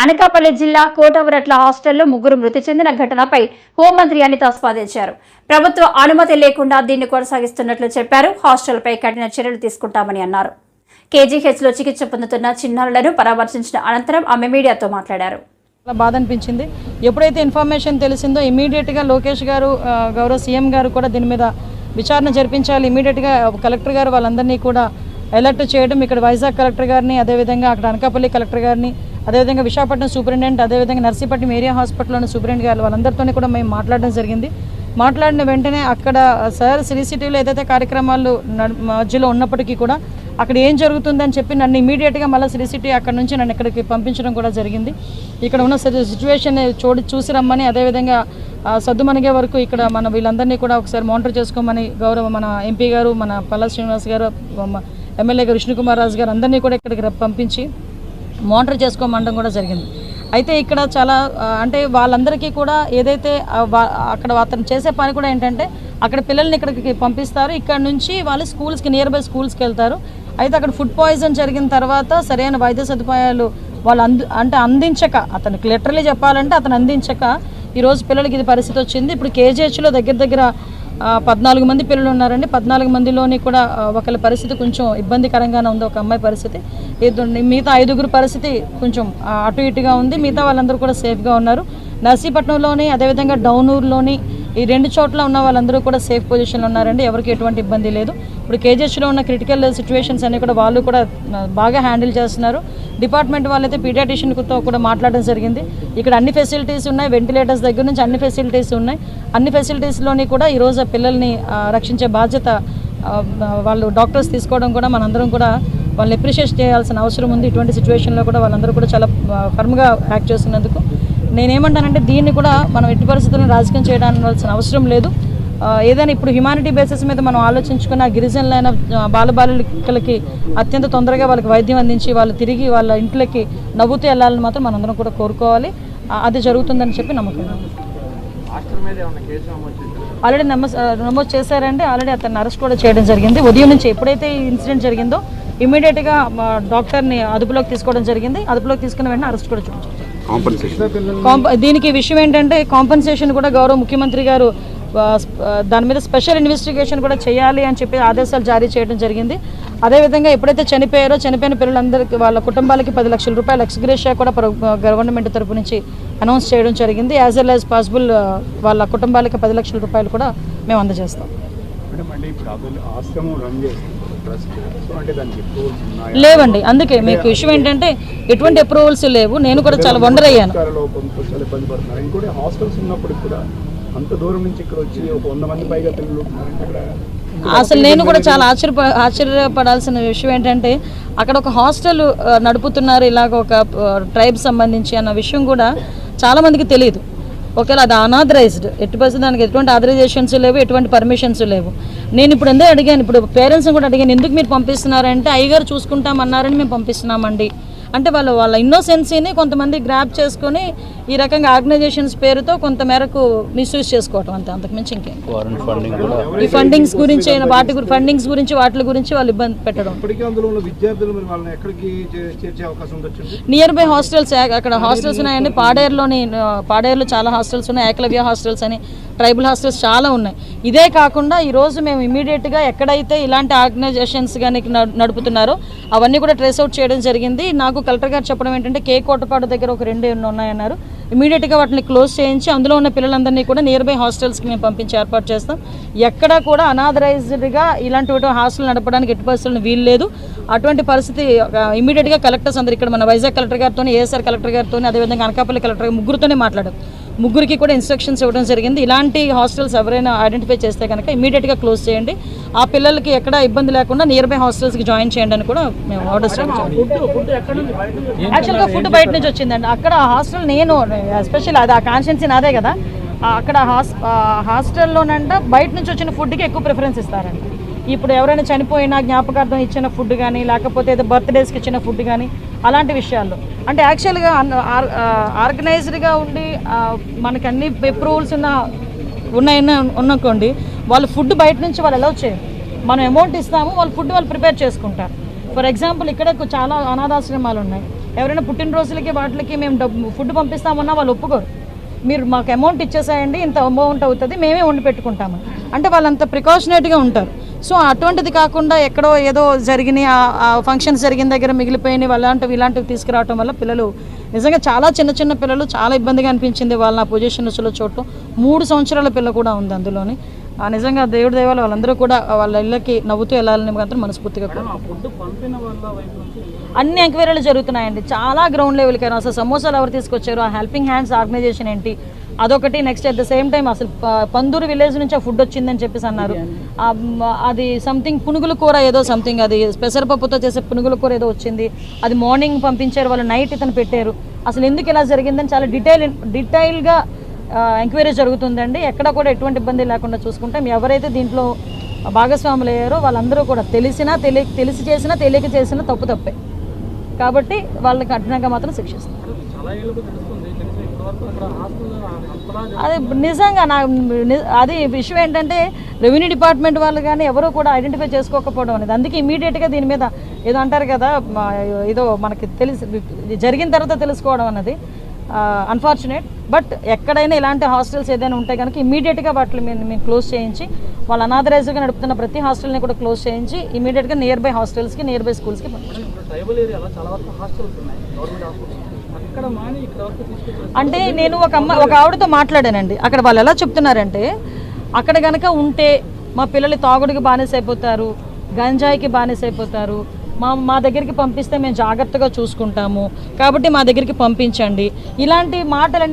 అనకాపల్లి జిల్లా కోటవరట్ల హాస్టల్లో ముగ్గురు మృతి చెందిన ఘటనపై హోంమంత్రి అనిత స్పందించారు. ప్రభుత్వ అనుమతి లేకుండా దీన్ని కొనసాగిస్తున్నట్లు చెప్పారు. హాస్టల్పై కఠిన చర్యలు తీసుకుంటామని అన్నారు. కేజీహెచ్లో చికిత్స పొందుతున్న చిన్నారులను పరామర్శించిన అనంతరం ఆమె మీడియాతో మాట్లాడారు. బాధ అనిపించింది. ఎప్పుడైతే ఇన్ఫర్మేషన్ తెలిసిందో ఇమీడియట్గా లోకేష్ గారు, గౌరవ సీఎం గారు కూడా దీని మీద విచారణ జరిపించాలి. ఇమీడియట్గా కలెక్టర్ గారు వాళ్ళందరినీ కూడా అలర్ట్ చేయడం, ఇక్కడ వైజాగ్ కలెక్టర్ గారిని, అదేవిధంగా అక్కడ అనకాపల్లి కలెక్టర్ గారిని, అదేవిధంగా విశాఖపట్నం సూపరింటెండెంట్, అదేవిధంగా నర్సీపట్నం ఏరియా హాస్పిటల్లోని సూపరింటెండెంట్ గారు వాళ్ళందరితోనే కూడా మేము మాట్లాడడం జరిగింది. మాట్లాడిన వెంటనే అక్కడ సార్ సిటీలో ఏదైతే కార్యక్రమాలు మధ్యలో ఉన్నప్పటికీ కూడా అక్కడ ఏం జరుగుతుందని చెప్పి నన్ను ఇమీడియట్గా మళ్ళీ సిటీ అక్కడ నుంచి నన్ను ఇక్కడికి పంపించడం కూడా జరిగింది. ఇక్కడ ఉన్న సిచ్యువేషన్ చూసి రమ్మని, అదేవిధంగా సద్దుమణిగే వరకు ఇక్కడ మన వీళ్ళందరినీ కూడా ఒకసారి మానిటర్ చేసుకోమని గౌరవ మన ఎంపీ గారు, మన పల్లా శ్రీనివాస్ గారు, ఎమ్మెల్యే గారు విష్ణుకుమార్ రాజు గారు అందరినీ కూడా ఇక్కడికి పంపించి మానిటర్ చేసుకోమనడం కూడా జరిగింది. అయితే ఇక్కడ చాలా అంటే వాళ్ళందరికీ కూడా ఏదైతే అక్కడ అతను చేసే పని కూడా ఏంటంటే అక్కడ పిల్లల్ని ఇక్కడికి పంపిస్తారు. ఇక్కడ నుంచి వాళ్ళు స్కూల్స్కి, నియర్ బై స్కూల్స్కి వెళ్తారు. అయితే అక్కడ ఫుడ్ పాయిజన్ జరిగిన తర్వాత సరైన వైద్య సదుపాయాలు వాళ్ళు అందించక, అతనికి లిటరలీ చెప్పాలంటే అతను అందించక ఈరోజు పిల్లలకి ఇది పరిస్థితి వచ్చింది. ఇప్పుడు కేజీహెచ్లో దగ్గర 14 మంది పిల్లలు ఉన్నారండి. 14 మందిలోని కూడా ఒకళ్ళ పరిస్థితి కొంచెం ఇబ్బందికరంగానే ఉంది. ఒక అమ్మాయి పరిస్థితి, మిగతా 5గురు పరిస్థితి కొంచెం అటు ఇటుగా ఉంది. మిగతా వాళ్ళందరూ కూడా సేఫ్గా ఉన్నారు. నర్సీపట్నంలోని, అదేవిధంగా డౌనూరులోని ఈ 2 చోట్ల ఉన్న వాళ్ళందరూ కూడా సేఫ్ పొజిషన్లో ఉన్నారండి. ఎవరికి ఎటువంటి ఇబ్బంది లేదు. ఇప్పుడు కేజీహెచ్లో ఉన్న క్రిటికల్ సిచ్యువేషన్స్ అన్ని కూడా వాళ్ళు కూడా బాగా హ్యాండిల్ చేస్తున్నారు. డిపార్ట్మెంట్ వాళ్ళైతే పీడియాట్రిషియన్తో కూడా మాట్లాడడం జరిగింది. ఇక్కడ అన్ని ఫెసిలిటీస్ ఉన్నాయి, వెంటిలేటర్స్ దగ్గర నుంచి అన్ని ఫెసిలిటీస్ ఉన్నాయి. అన్ని ఫెసిలిటీస్లోని కూడా ఈరోజు పిల్లల్ని రక్షించే బాధ్యత వాళ్ళు డాక్టర్స్ తీసుకోవడం కూడా మనందరం కూడా వాళ్ళని అప్రిషియేట్ చేయాల్సిన అవసరం ఉంది. ఇటువంటి సిచ్యువేషన్లో కూడా వాళ్ళందరూ కూడా చాలా ఫర్మ్గా యాక్ట్ చేస్తున్నందుకు నేనేమంటానంటే దీన్ని కూడా మనం ఎట్టి పరిస్థితులను రాజకీయం చేయడానికి అవసరం లేదు. ఏదైనా ఇప్పుడు హ్యుమానిటీ బేసిస్ మీద మనం ఆలోచించుకున్న గిరిజనులైన బాలబాలికలకి అత్యంత తొందరగా వాళ్ళకి వైద్యం అందించి వాళ్ళు తిరిగి వాళ్ళ ఇంట్లోకి నవ్వుతూ వెళ్ళాలని మాత్రం మనందరం కూడా కోరుకోవాలి. అది జరుగుతుందని చెప్పి నమ్మకం. ఆల్రెడీ నమోదు చేశారండి. ఆల్రెడీ అతన్ని అరెస్ట్ కూడా చేయడం జరిగింది. ఉదయం నుంచి ఎప్పుడైతే ఈ ఇన్సిడెంట్ జరిగిందో ఇమీడియట్గా డాక్టర్ని అదుపులోకి తీసుకోవడం జరిగింది. అదుపులోకి తీసుకున్న వెంటనే అరెస్ట్ కూడా చూపించారు. దీనికి విషయం ఏంటంటే కాంపెన్సేషన్ కూడా గౌరవ ముఖ్యమంత్రి గారు దాని మీద స్పెషల్ ఇన్వెస్టిగేషన్ కూడా చేయాలి అని చెప్పి ఆదేశాలు జారీ చేయడం జరిగింది. అదేవిధంగా ఎప్పుడైతే చనిపోయిన పిల్లలందరికీ వాళ్ళ కుటుంబాలకి 10 లక్షల రూపాయల ఎక్స్గ్రేషియా కూడా గవర్నమెంట్ తరపు నుంచి అనౌన్స్ చేయడం జరిగింది. యాజ్ వెల్ యాజ్ పాసిబుల్ వాళ్ళ కుటుంబాలకి 10 లక్షల రూపాయలు కూడా మేము అందజేస్తాం. లేవండి, అందుకే మీకు విషయం ఏంటంటే ఎటువంటి అప్రూవల్స్ లేవు. నేను కూడా చాలా వండర్ అయ్యాను. అసలు నేను కూడా చాలా ఆశ్చర్యపడాల్సిన విషయం ఏంటంటే అక్కడ ఒక హాస్టల్ నడుపుతున్నారు ఇలాగ ఒక ట్రైబ్ సంబంధించి అన్న విషయం కూడా చాలా మందికి తెలియదు. ఒకవేళ అది అనాథరైజ్డ్, ఎట్టి పరిస్థితి దానికి ఎటువంటి ఆథరైజేషన్స్ లేవు, ఎటువంటి పర్మిషన్స్ లేవు. నేను ఇప్పుడు ఎందుకు అడిగాను, ఇప్పుడు పేరెంట్స్ని కూడా అడిగాను, ఎందుకు మీరు పంపిస్తున్నారంటే అయ్యగారు చూసుకుంటామన్నారని మేము పంపిస్తున్నామండి అంటే వాళ్ళ ఇన్నోసెన్సీని కొంతమంది గ్రాప్ చేసుకొని ఈ రకంగా ఆర్గనైజేషన్స్ పేరుతో కొంత మేరకు మిస్యూజ్ చేసుకోవటం అంతే, అంతకుమించి ఇంకేం. ఈ ఫండింగ్స్ గురించి వాటి గురించి వాళ్ళు ఇబ్బంది పెట్టడం. నియర్ బై హాస్టల్స్, అక్కడ హాస్టల్స్ ఉన్నాయండి. పాడేరులో చాలా హాస్టల్స్ ఉన్నాయి. ఏకలవ్య హాస్టల్స్ అని, ట్రైబల్ హాస్టల్స్ చాలా ఉన్నాయి. ఇదే కాకుండా ఈరోజు మేము ఇమీడియట్గా ఎక్కడైతే ఇలాంటి ఆర్గనైజేషన్స్ కానీ నడుపుతున్నారో అవన్నీ కూడా ట్రేస్ అవుట్ చేయడం జరిగింది. నాకు కలెక్టర్ గారు చెప్పడం ఏంటంటే కోటపాడు దగ్గర ఒక 2 ఉన్నాయన్నారు. ఇమీడియట్గా వాటిని క్లోజ్ చేయించి అందులో ఉన్న పిల్లలందరినీ కూడా నియర్ బై హాస్టల్స్కి మేము పంపించి ఏర్పాటు చేస్తాం. ఎక్కడా కూడా అనాథరైజ్డ్గా ఇలాంటి హాస్టల్ నడపడానికి ఎట్టి పరిస్థితులను వీలు లేదు. అటువంటి పరిస్థితి ఇమీడియట్గా కలెక్టర్స్ అందరూ ఇక్కడ మన వైజాగ్ కలెక్టర్ గారితో, ఏఎస్ఆర్ కలెక్టర్ గారితో, అదేవిధంగా అనకాపల్లి కలెక్టర్ ముగ్గురుతోనే మాట్లాడారు. ముగ్గురికి కూడా ఇన్స్ట్రక్షన్స్ ఇవ్వడం జరిగింది. ఇలాంటి హాస్టల్స్ ఎవరైనా ఐడెంటిఫై చేస్తే కనుక ఇమీడియట్గా క్లోజ్ చేయండి. ఆ పిల్లలకి ఎక్కడ ఇబ్బంది లేకుండా నియర్ బై హాస్టల్స్కి జాయిన్ చేయండి అని కూడా మేము ఆర్డర్స్ ఇచ్చాము. యాక్చువల్గా ఫుడ్ బయట నుంచి వచ్చిందండి. అక్కడ హాస్టల్ నేను ఎస్పెషల్ అది ఆ కాన్షియన్సీ నాదే కదా, అక్కడ హాస్టల్లోనంట బయట నుంచి వచ్చిన ఫుడ్కి ఎక్కువ ప్రిఫరెన్స్ ఇస్తారండి. ఇప్పుడు ఎవరైనా చనిపోయినా జ్ఞాపకార్థం ఇచ్చిన ఫుడ్ కానీ, లేకపోతే ఏదో బర్త్డేస్కి ఇచ్చిన ఫుడ్ కానీ, అలాంటి విషయాల్లో అంటే యాక్చువల్గా ఆర్గనైజ్డ్గా ఉండి మనకి అన్ని అప్రూవల్స్ ఉన్నకోండి వాళ్ళు ఫుడ్ బయట నుంచి వాళ్ళు అలౌ చేయరు. మనం అమౌంట్ ఇస్తాము, వాళ్ళు ఫుడ్ వాళ్ళు ప్రిపేర్ చేసుకుంటారు. ఫర్ ఎగ్జాంపుల్ ఇక్కడ చాలా అనాథాశ్రమాలు ఉన్నాయి. ఎవరైనా పుట్టినరోజులకి వాటికి మేము ఫుడ్ పంపిస్తామన్నా వాళ్ళు ఒప్పుకోరు. మీరు మాకు అమౌంట్ ఇచ్చేసేయండి, ఇంత అమౌంట్ అవుతుంది, మేమే వండి పెట్టుకుంటాము అంటే వాళ్ళు అంత ప్రికాషనేట్గా ఉంటారు. సో అటువంటిది కాకుండా ఎక్కడో ఏదో జరిగినాయి, ఆ ఫంక్షన్స్ జరిగిన దగ్గర మిగిలిపోయినాయి ఇలాంటివి తీసుకురావటం వల్ల పిల్లలు నిజంగా చాలా చిన్న పిల్లలు చాలా ఇబ్బందిగా అనిపించింది. వాళ్ళ పొజిషన్స్లో చూడటం. 3 సంవత్సరాల పిల్ల కూడా ఉంది అందులోని. నిజంగా దేవుడి దయవల్ల వాళ్ళందరూ కూడా వాళ్ళ ఇళ్ళకి నవ్వుతూ వెళ్ళాలని మాత్రం మనస్ఫూర్తిగా అన్ని ఎంక్వైరీలు జరుగుతున్నాయండి. చాలా గ్రౌండ్ లెవెల్కి అసలు సమోసాలు ఎవరు తీసుకొచ్చారు, ఆ హెల్పింగ్ హ్యాండ్స్ ఆర్గనైజేషన్ ఏంటి, అదొకటి. Next at the same time అసలు పందూరు విలేజ్ నుంచి ఆ ఫుడ్ వచ్చిందని చెప్పేసి అన్నారు. అది సంథింగ్ పునుగుల కూర ఏదో సంథింగ్, అది పెసరపప్పుతో చేసే పునుగుల కూర ఏదో వచ్చింది, అది మార్నింగ్ పంపించారు, వాళ్ళు నైట్ ఇతను పెట్టారు. అసలు ఎందుకు ఇలా జరిగిందని చాలా డీటెయిల్గా ఎంక్వైరీ జరుగుతుందండి. ఎక్కడ కూడా ఎటువంటి ఇబ్బంది లేకుండా చూసుకుంటాం. ఎవరైతే దీంట్లో భాగస్వాములు అయ్యారో వాళ్ళందరూ కూడా తెలిసి చేసినా తెలియక చేసినా తప్పే కాబట్టి వాళ్ళని కఠినంగా మాత్రం శిక్షిస్తారు. అది నిజంగా అది విషయం ఏంటంటే రెవెన్యూ డిపార్ట్మెంట్ వాళ్ళు కానీ ఎవరు కూడా ఐడెంటిఫై చేసుకోకపోవడం అనేది. అందుకే ఇమీడియట్గా దీని మీద ఏదో అంటారు కదా, ఏదో మనకి జరిగిన తర్వాత తెలుసుకోవడం అన్నది అన్ఫార్చునేట్. బట్ ఎక్కడైనా ఇలాంటి హాస్టల్స్ ఏదైనా ఉంటే కనుక ఇమీడియట్గా వాటిని మేము క్లోజ్ చేయించి, వాళ్ళు అనాథరైజ్గా నడుపుతున్న ప్రతి హాస్టల్ని కూడా క్లోజ్ చేయించి ఇమీడియట్గా నియర్ బై హాస్టల్స్కి, నియర్ బై స్కూల్స్కి అంటే నేను ఒక ఆవిడతో మాట్లాడానండి. అక్కడ వాళ్ళు ఎలా చెప్తున్నారంటే, అక్కడ కనుక ఉంటే మా పిల్లలు తాగుడికి బానిస అయిపోతారు, గంజాయికి బానిస అయిపోతారు, మా దగ్గరికి పంపిస్తే మేము జాగ్రత్తగా చూసుకుంటాము, కాబట్టి మా దగ్గరికి పంపించండి, ఇలాంటి మాటలన్నీ